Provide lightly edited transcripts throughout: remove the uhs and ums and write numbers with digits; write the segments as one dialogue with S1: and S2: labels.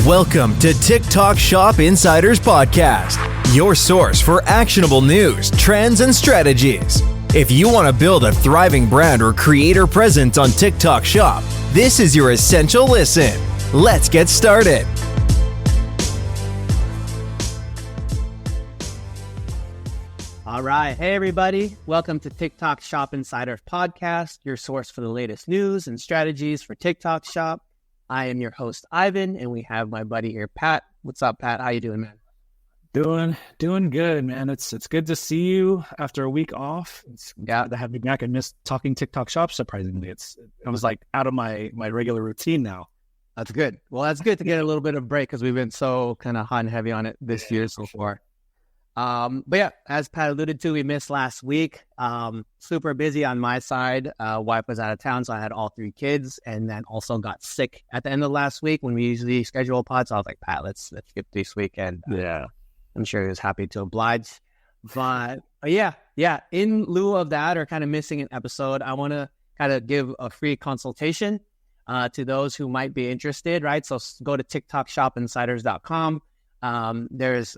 S1: Welcome to TikTok Shop Insiders Podcast, your source for actionable news, trends, and strategies. If you want to build a thriving brand or creator presence on TikTok Shop, this is your essential listen. Let's get started.
S2: All right. Hey, everybody. Welcome to TikTok Shop Insiders Podcast, your source for the latest news and strategies for TikTok Shop. I am your host, Ivan, and we have my buddy here, Pat. What's up, Pat? How you doing, man?
S3: Doing good, man. It's good to see you after a week off. It's glad to have you back. I missed talking TikTok Shop, surprisingly. I was like out of my regular routine now.
S2: That's good. Well, that's good to get a little bit of break because we've been so kind of hot and heavy on it this year so far. But yeah, as Pat alluded to, we missed last week. Super busy on my side. Wife was out of town, so I had all three kids, and then also got sick at the end of last week when we usually schedule a pod. So I was like, Pat, let's skip this weekend.
S3: Yeah,
S2: I'm sure he was happy to oblige. But yeah. In lieu of that, or kind of missing an episode, I want to kind of give a free consultation to those who might be interested. Right, so go to TikTokShopInsiders.com. There's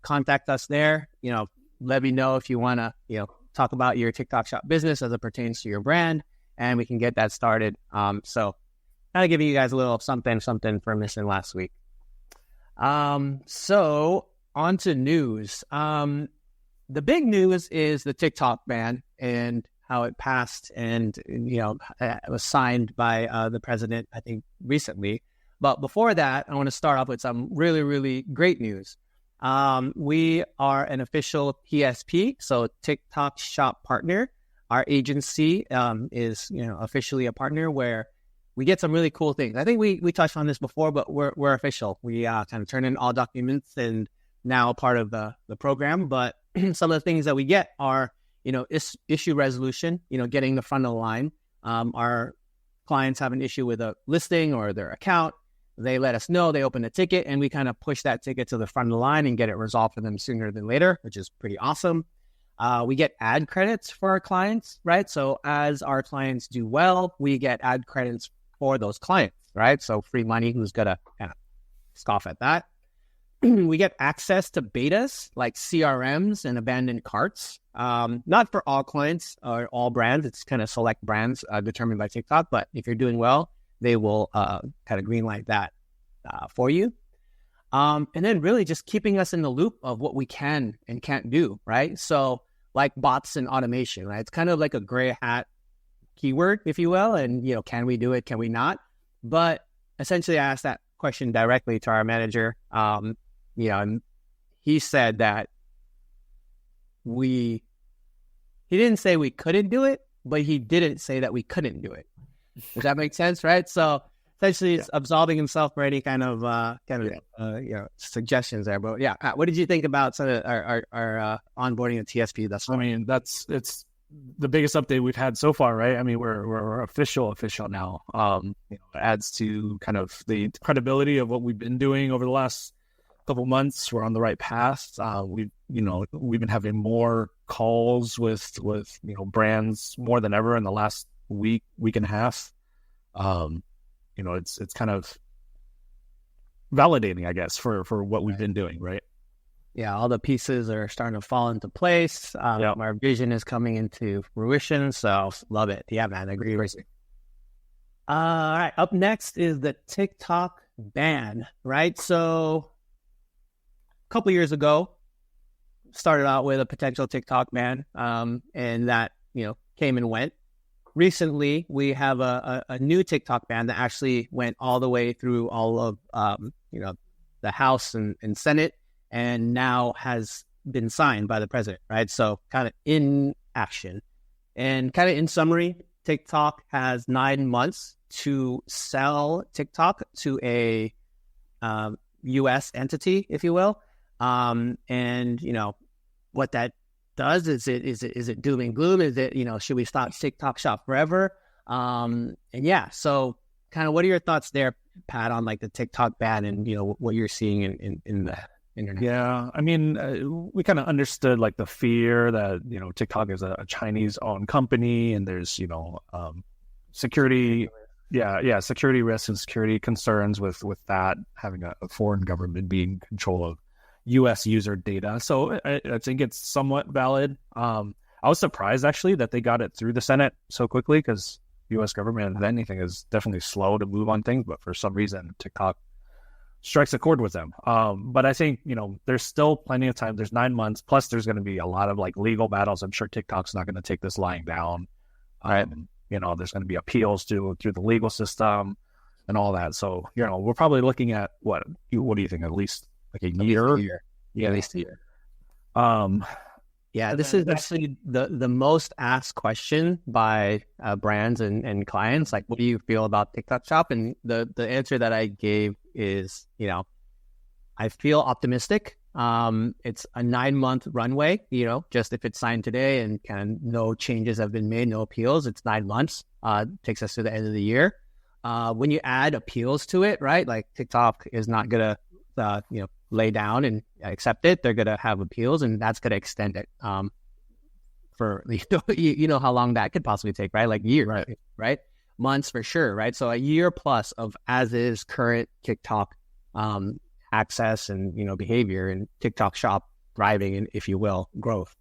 S2: contact us there. Let me know if you want to, talk about your TikTok Shop business as it pertains to your brand, and we can get that started. So kind of giving you guys a little something for missing last week. So on to news. The big news is the TikTok ban and how it passed and, it was signed by the president, I think, recently. But before that, I want to start off with some really, really great news. We are an official TSP, so TikTok Shop partner. Our agency is, officially a partner where we get some really cool things. I think we touched on this before, but we're official. We kind of turn in all documents and now part of the program. But some of the things that we get are, issue resolution, getting the front of the line. Our clients have an issue with a listing or their account. They let us know, they open a ticket, and we kind of push that ticket to the front of the line and get it resolved for them sooner than later, which is pretty awesome. We get ad credits for our clients, right? So as our clients do well, we get ad credits for those clients, right? So free money, who's going to kind of scoff at that? We get access to betas like CRMs and abandoned carts. Not for all clients or all brands. It's kind of select brands determined by TikTok. But if you're doing well, they will kind of greenlight that for you. And then really just keeping us in the loop of what we can and can't do, right? So like bots and automation, right? It's kind of like a gray hat keyword, if you will. And, can we do it? Can we not? But essentially I asked that question directly to our manager. And he said that he didn't say we couldn't do it, but he didn't say that we couldn't do it. Does that make sense, right? So essentially, it's absolving himself for any kind of suggestions there. But yeah, Pat, what did you think about some of our onboarding of TSP?
S3: It's the biggest update we've had so far, right? I mean, we're official now. It adds to kind of the credibility of what we've been doing over the last couple months. We're on the right path. We've been having more calls with brands more than ever in the last week and a half. It's kind of validating, I guess, for what we've been doing, right?
S2: Yeah, all the pieces are starting to fall into place. Our vision is coming into fruition, so love it. Yeah, man, I agree. All right, up next is the TikTok ban, right? So a couple years ago, started out with a potential TikTok ban, and that, came and went. Recently, we have a new TikTok ban that actually went all the way through all of, the House and Senate, and now has been signed by the president, right? So kind of in action. And kind of in summary, TikTok has 9 months to sell TikTok to a U.S. entity, if you will. And, what that does is it doom and gloom? Is it should we stop TikTok Shop forever? And yeah, so kind of what are your thoughts there, Pat, on like the TikTok ban and what you're seeing in the internet?
S3: Yeah, I mean, we kind of understood like the fear that TikTok is a Chinese owned company and there's security security risks and security concerns with that, having a foreign government being in control of U.S. user data. So I think it's somewhat valid. I was surprised actually that they got it through the Senate so quickly, because U.S. government, if anything, is definitely slow to move on things, but for some reason TikTok strikes a chord with them. But I think, there's still plenty of time. There's 9 months, plus there's going to be a lot of like legal battles. I'm sure TikTok's not going to take this lying down. There's going to be appeals through the legal system and all that. So, we're probably looking at what do you think? At least like a year?
S2: Yeah, at least a year. This is actually the most asked question by brands and clients. Like, what do you feel about TikTok Shop? And the answer that I gave is, I feel optimistic. It's a 9-month runway, just if it's signed today and kind of no changes have been made, no appeals, it's 9 months, takes us to the end of the year. When you add appeals to it, right? Like TikTok is not going to, lay down and accept it. They're going to have appeals, and that's going to extend it, for, how long that could possibly take, right? Like years, right? Months for sure, right? So a year plus of as is current TikTok, access and behavior, and TikTok Shop thriving, and if you will, growth.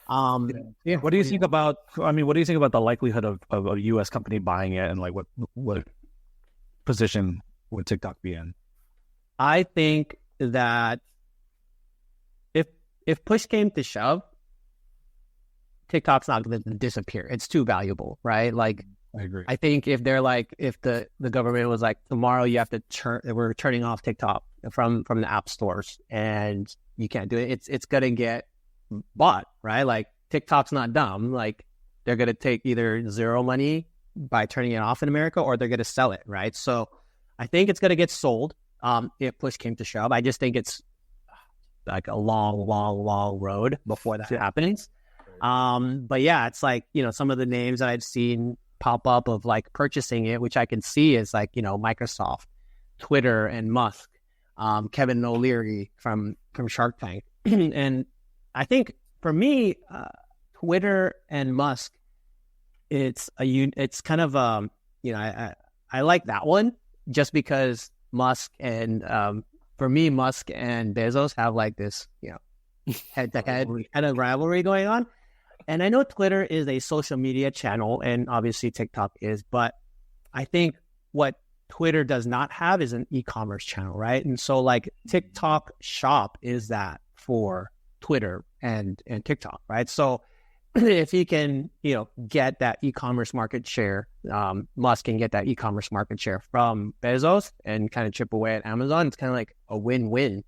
S3: What do you think about? What do you think about the likelihood of a U.S. company buying it, and like what position would TikTok be in?
S2: I think that if push came to shove, TikTok's not going to disappear. It's too valuable, right? Like,
S3: I agree.
S2: I think if they're like, if the government was like, tomorrow you have to we're turning off TikTok from the app stores, and you can't do it, it's going to get bought, right? Like, TikTok's not dumb. Like, they're going to take either zero money by turning it off in America, or they're going to sell it, right? So I think it's going to get sold if push came to shove. I just think it's like a long road before that happens. But yeah, it's like, some of the names that I've seen pop up of like purchasing it, which I can see is like, Microsoft, Twitter, and Musk, Kevin O'Leary from Shark Tank. And I think for me, Twitter and Musk, it's kind of, I like that one just because Musk and, for me, Musk and Bezos have like this, head-to-head kind of rivalry going on. And I know Twitter is a social media channel, and obviously TikTok is, but I think what Twitter does not have is an e-commerce channel, right? And so like TikTok Shop is that for Twitter and TikTok, right? So if he can, get that e-commerce market share, Musk can get that e-commerce market share from Bezos and kind of chip away at Amazon. It's kind of like a win-win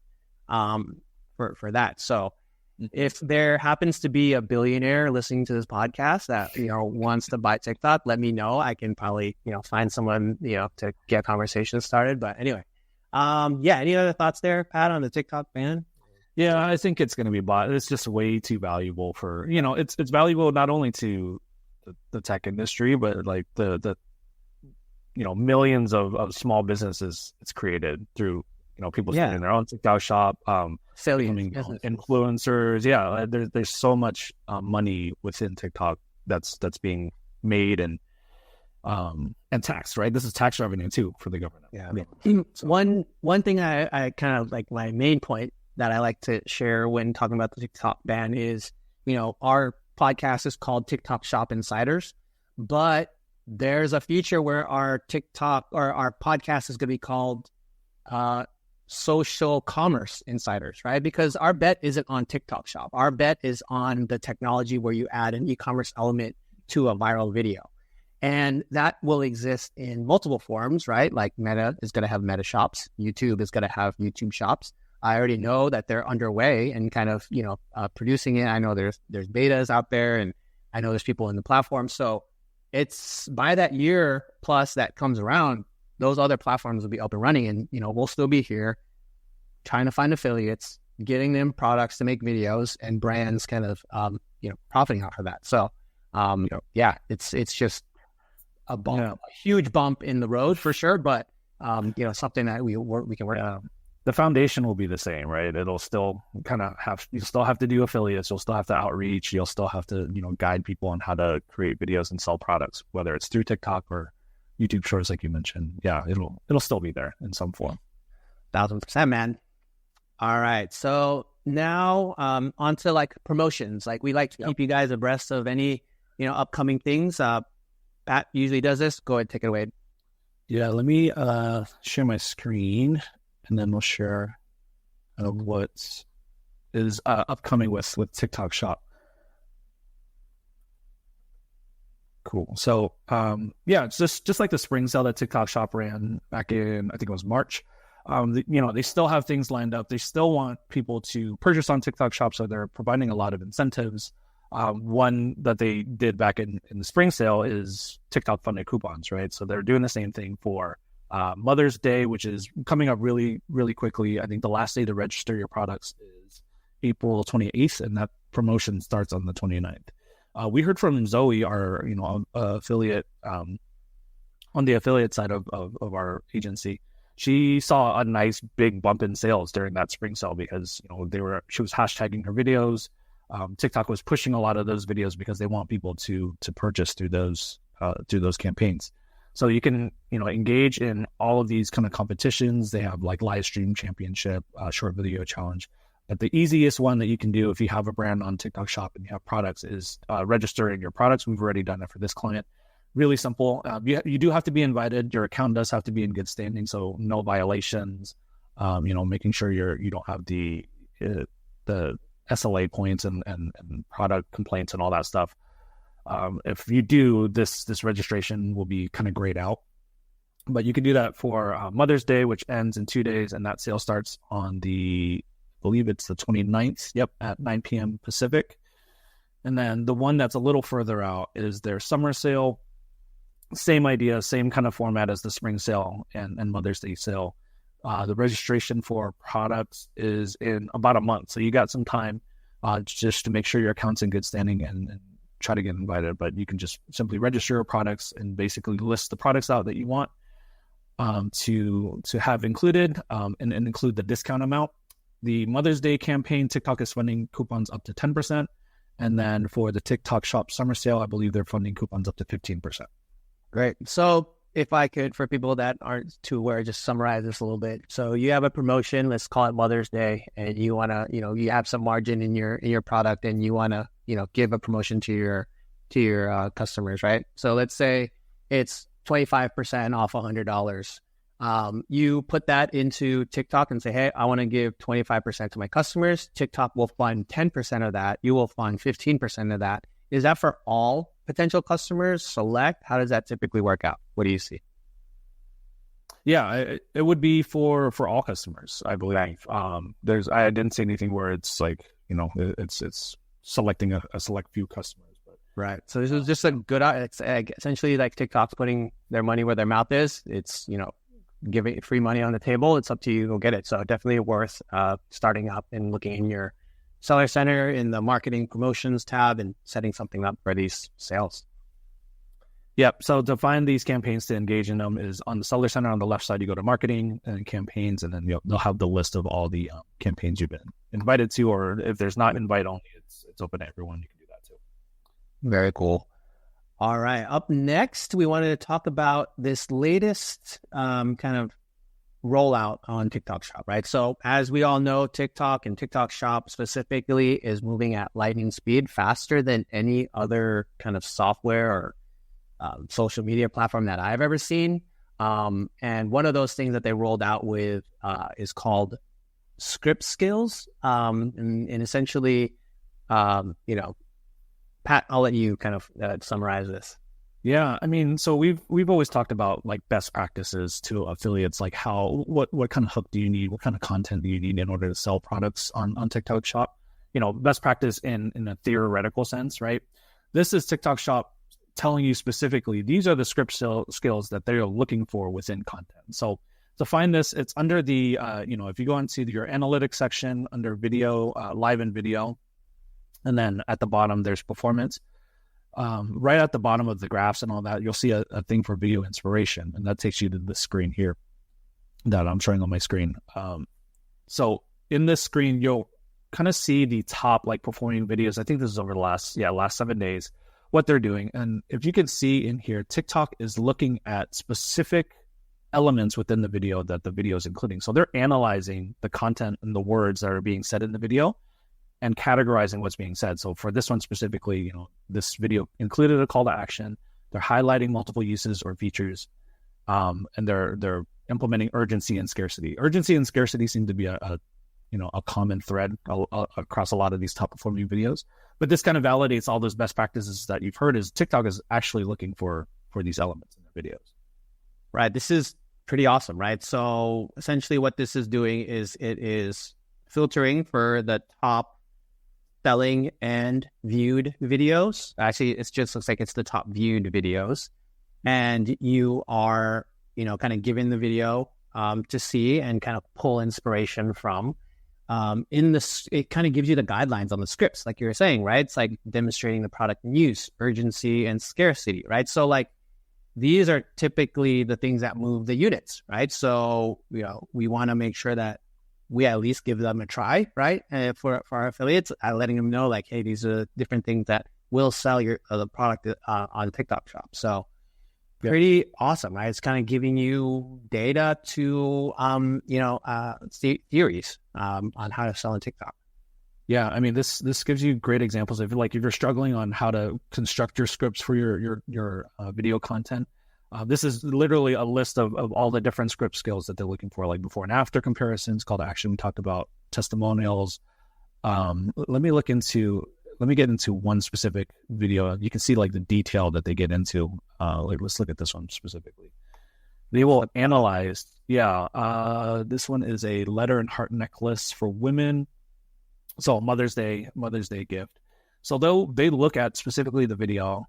S2: for that. So if there happens to be a billionaire listening to this podcast that, wants to buy TikTok, let me know. I can probably, find someone, to get conversations started. But anyway, any other thoughts there, Pat, on the TikTok ban?
S3: Yeah, I think it's going to be bought. It's just way too valuable for, it's valuable not only to the tech industry, but like the millions of small businesses it's created through, people starting their own TikTok shop, influencers. Yeah, there's so much money within TikTok that's being made and taxed, right? This is tax revenue too for the government.
S2: Yeah. One thing I kind of like, my main point that I like to share when talking about the TikTok ban is, our podcast is called TikTok Shop Insiders, but there's a future where our TikTok or our podcast is going to be called Social Commerce Insiders, right? Because our bet isn't on TikTok Shop. Our bet is on the technology where you add an e-commerce element to a viral video. And that will exist in multiple forms, right? Like Meta is going to have Meta Shops. YouTube is going to have YouTube Shops. I already know that they're underway and kind of, producing it. I know there's betas out there, and I know there's people in the platform. So it's by that year plus that comes around, those other platforms will be up and running, and, we'll still be here trying to find affiliates, getting them products to make videos, and brands kind of, profiting off of that. So, it's just a bump, a huge bump in the road for sure, but, something that we can work on.
S3: The foundation will be the same, right? It'll still kind of you'll still have to do affiliates. You'll still have to outreach. You'll still have to, guide people on how to create videos and sell products, whether it's through TikTok or YouTube Shorts, like you mentioned, yeah, it'll still be there in some form.
S2: 1,000%, man. All right. So now on to like promotions. Like we like to keep you guys abreast of any, upcoming things. Pat usually does this. Go ahead, take it away.
S3: Yeah, let me share my screen, and then we'll share what is upcoming with TikTok Shop. Cool. So, it's just like the spring sale that TikTok Shop ran back in, I think it was March. They still have things lined up. They still want people to purchase on TikTok Shop, so they're providing a lot of incentives. One that they did back in the spring sale is TikTok funded coupons, right? So they're doing the same thing for Mother's Day, which is coming up really, really quickly. I think the last day to register your products is April 28th, and that promotion starts on the 29th. We heard from Zoe, our affiliate, on the affiliate side of our agency. She saw a nice big bump in sales during that spring sale because she was hashtagging her videos. TikTok was pushing a lot of those videos because they want people to purchase through those campaigns. So you can engage in all of these kind of competitions. They have like live stream championship, short video challenge. But the easiest one that you can do if you have a brand on TikTok Shop and you have products is registering your products. We've already done it for this client. Really simple. You do have to be invited. Your account does have to be in good standing, so no violations. Making sure you don't have the SLA points and product complaints and all that stuff. If you do, this registration will be kind of grayed out. But you can do that for Mother's Day, which ends in 2 days, and that sale starts on I believe it's the 29th. Yep, at 9 p.m. Pacific. And then the one that's a little further out is their summer sale. Same idea, same kind of format as the spring sale and Mother's Day sale. The registration for products is in about a month. So you got some time just to make sure your account's in good standing and try to get invited. But you can just simply register your products and basically list the products out that you want to have included and include the discount amount. The Mother's Day campaign, TikTok is funding coupons up to 10%. And then for the TikTok Shop summer sale, I believe they're funding coupons up to 15%.
S2: Great. So if I could, for people that aren't too aware, just summarize this a little bit. So you have a promotion, let's call it Mother's Day, and you want to, you have some margin in your product and you want to, give a promotion to your customers, right? So let's say it's 25% off $100. You put that into TikTok and say, hey, I want to give 25% to my customers. TikTok will fund 10% of that. You will fund 15% of that. Is that for all potential customers? Select? How does that typically work out? What do you see?
S3: Yeah, it would be for all customers, I believe. I didn't see anything where it's like, it's selecting a select few customers. But
S2: right. So this is just a good, it's essentially like TikTok's putting their money where their mouth is. It's, giving free money on the table. It's up to you to go get it. So definitely worth starting up and looking in your Seller Center in the marketing promotions tab and setting something up for these sales.
S3: Yep. So to find these campaigns to engage in them is on the Seller Center on the left side, you go to marketing and campaigns, and then they'll have the list of all the campaigns you've been invited to, or if there's not invite only, it's open to everyone. You can do that too.
S2: Very cool. All right. Up next, we wanted to talk about this latest kind of rollout on TikTok Shop, right? So as we all know, TikTok and TikTok Shop specifically is moving at lightning speed, faster than any other kind of software or social media platform that I've ever seen. And one of those things that they rolled out with is called Script Skills. And essentially, Pat, I'll let you kind of summarize this.
S3: Yeah, I mean, so we've always talked about like best practices to affiliates, like what kind of hook do you need, what kind of content do you need in order to sell products on TikTok Shop? Best practice in a theoretical sense, right? This is TikTok Shop telling you specifically these are the script skills that they're looking for within content. So to find this, it's under the if you go into your analytics section under video, live and video, and then at the bottom there's performance. Right at the bottom of the graphs and all that, you'll see a thing for video inspiration, and that takes you to the screen here that I'm showing on my screen. So in this screen, you'll kind of see the top like performing videos. I think this is over the last 7 days, what they're doing. And if you can see in here, TikTok is looking at specific elements within the video that the video is including. So they're analyzing the content and the words that are being said in the video and categorizing what's being said. So for this one specifically, this video included a call to action. They're highlighting multiple uses or features, and they're implementing urgency and scarcity. Urgency and scarcity seem to be a common thread across a lot of these top performing videos. But this kind of validates all those best practices that you've heard. Is TikTok is actually looking for these elements in their videos.
S2: Right. This is pretty awesome, right? So essentially what this is doing is it is filtering for the top selling and viewed videos. Actually, it just looks like it's the top viewed videos. And you are, kind of giving the video to see and kind of pull inspiration from. It kind of gives you the guidelines on the scripts, like you were saying, right? It's like demonstrating the product in use, urgency, and scarcity, right? So like these are typically the things that move the units, right? So, we want to make sure that we at least give them a try, right? For our affiliates, letting them know like, hey, these are different things that will sell the product on TikTok Shop. So pretty awesome, right? It's kind of giving you data to, theories on how to sell on TikTok.
S3: Yeah, I mean, this gives you great examples of if you're struggling on how to construct your scripts for your video content. This is literally a list of all the different script skills that they're looking for, like before and after comparisons, call to action. We talked about testimonials. Let me get into one specific video. You can see like the detail that they get into. Let's look at this one specifically. They will analyze. This one is a letter and heart necklace for women. So Mother's Day gift. So they look at specifically the video,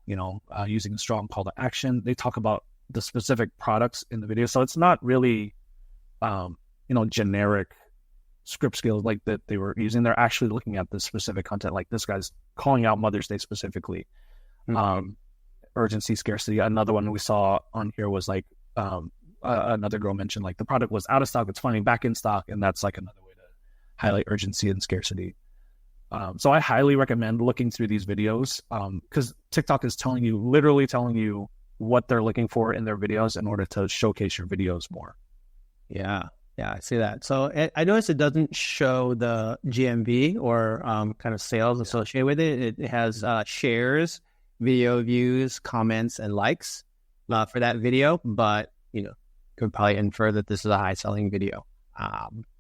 S3: using a strong call to action. They talk about the specific products in the video. So it's not really, generic script skills like that they were using. They're actually looking at the specific content. Like this guy's calling out Mother's Day specifically. Urgency, scarcity. Another one we saw on here was like another girl mentioned like the product was out of stock, it's finally back in stock, and that's like another way to highlight urgency and scarcity. So I highly recommend looking through these videos because TikTok is literally telling you what they're looking for in their videos in order to showcase your videos more.
S2: Yeah, I see that. So I noticed it doesn't show the GMV or kind of sales associated with it. It has shares, video views, comments, and likes for that video. But, could probably infer that this is a high-selling video.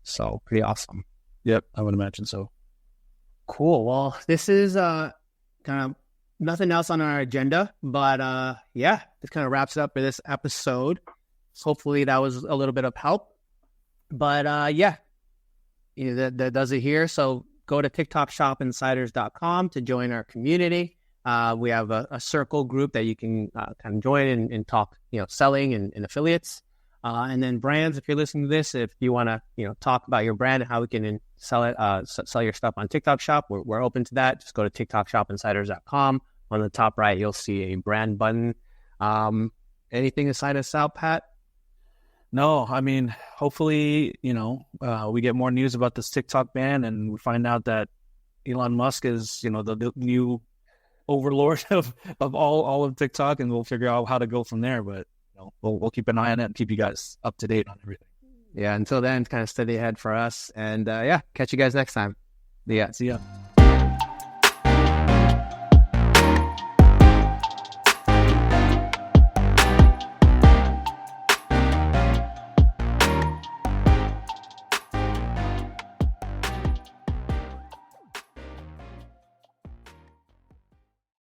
S2: So pretty awesome.
S3: Yep, I would imagine so.
S2: Cool. Well, this is kind of nothing else on our agenda, but this kind of wraps it up for this episode. Hopefully that was a little bit of help. But that does it here. So go to TikTokShopInsiders.com to join our community. We have a circle group that you can kind of join and talk, selling and affiliates. And then brands, if you're listening to this, if you want to, talk about your brand and how we can sell it, sell your stuff on TikTok Shop, we're open to that. Just go to TikTokShopInsiders.com. On the top right, you'll see a brand button. Anything to sign us out, Pat?
S3: No, I mean, hopefully, we get more news about this TikTok ban and we find out that Elon Musk is, the new overlord of all of TikTok, and we'll figure out how to go from there. But we'll keep an eye on it and keep you guys up to date on everything.
S2: Yeah, until then, kind of steady ahead for us. And catch you guys next time.
S3: See ya.